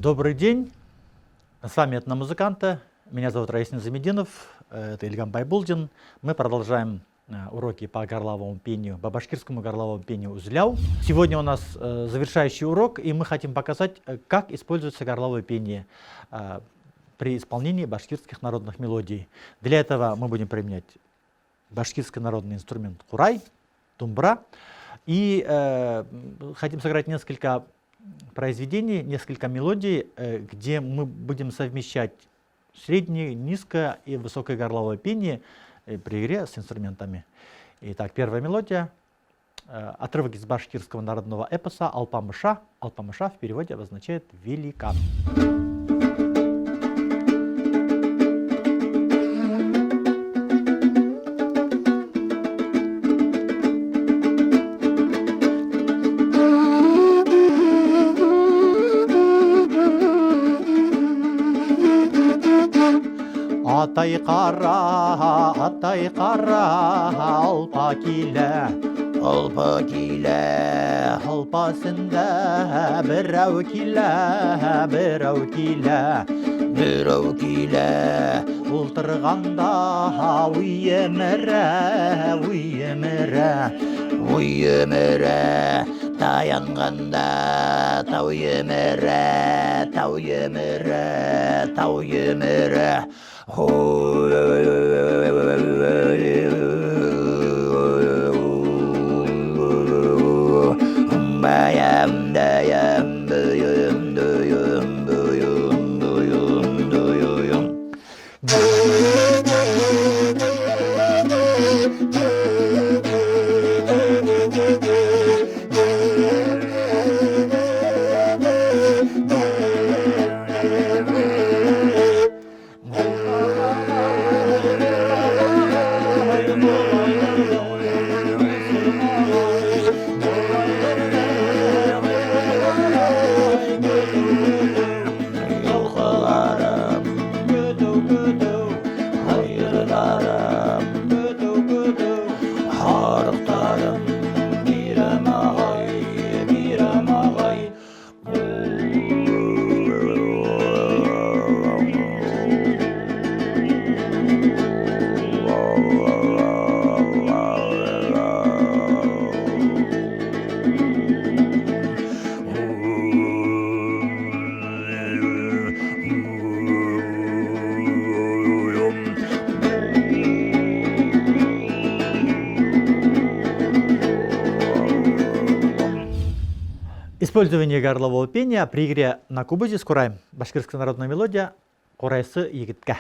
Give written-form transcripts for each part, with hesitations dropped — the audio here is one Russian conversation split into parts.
Добрый день, с вами этномузыканты. Меня зовут Раис Низамединов, это Ильгам Байбулдин. Мы продолжаем уроки по горловому пению, по башкирскому горловому пению узляу. Сегодня у нас завершающий урок, и мы хотим показать, как используется горловое пение при исполнении башкирских народных мелодий. Для этого мы будем применять башкирский народный инструмент курай, тумбра. И хотим сыграть несколько произведений, несколько мелодий, где мы будем совмещать среднее, низкое и высокое горловое пение при игре с инструментами. Итак, первая мелодия. Отрывок из башкирского народного эпоса «Алпамыша». «Алпамыша» в переводе обозначает «великан». Атай қара, алпа келе, алпасында бірәу келе, ұлтырғанда үйемірі, таянғанда тау емірі. Использование горлового пения при игре на кубузе с кураем. Башкирская народная мелодия «Курайсы егитка».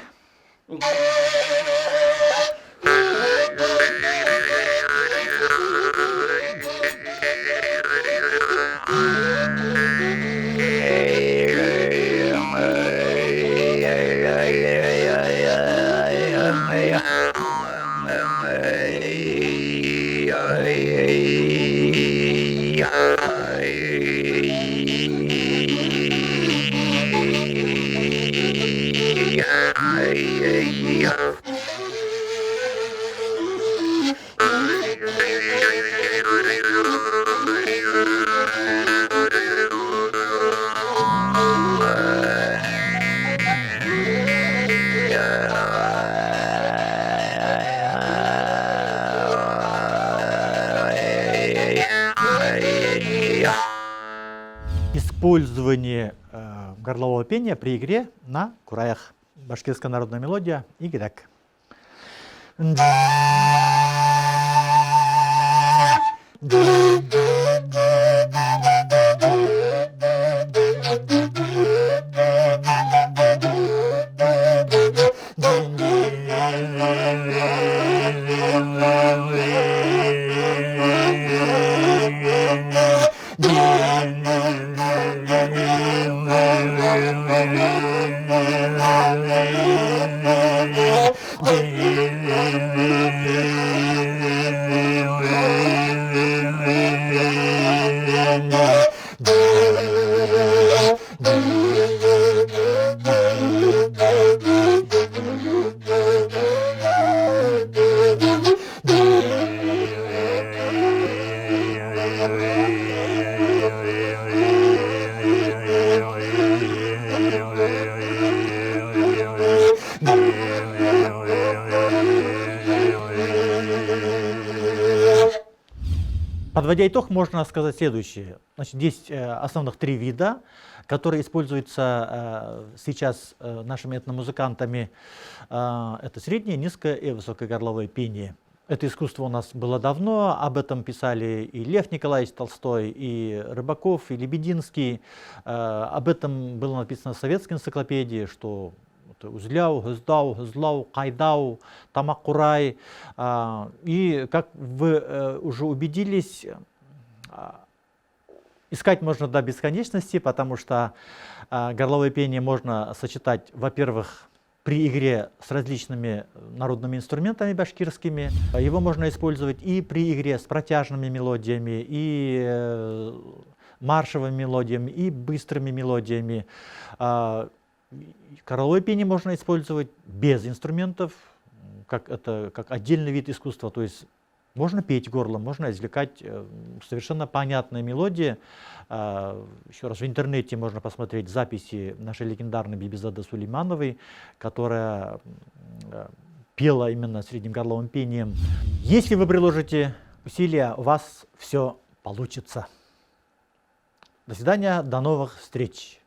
Использование горлового пения при игре на кураях. Башкирская народная мелодия «Игидак». Подводя итог, можно сказать следующее. Значит, есть основных три вида, которые используются сейчас нашими этномузыкантами. Это среднее, низкое и высокое горловое пение. Это искусство у нас было давно, об этом писали и Лев Николаевич Толстой, и Рыбаков, и Лебединский. Об этом было написано в советской энциклопедии, что Узляу, Гыздау, Гызлау, Кайдау, Тамакурай. И, как вы уже убедились, искать можно до бесконечности, потому что горловое пение можно сочетать, во-первых, при игре с различными народными инструментами башкирскими. Его можно использовать и при игре с протяжными мелодиями, и маршевыми мелодиями, и быстрыми мелодиями. Горловое пение можно использовать без инструментов, как отдельный вид искусства. То есть можно петь горлом, можно извлекать совершенно понятные мелодии. Еще раз, в интернете можно посмотреть записи нашей легендарной Бибизады Сулеймановой, которая пела именно средним горловым пением. Если вы приложите усилия, у вас все получится. До свидания, до новых встреч.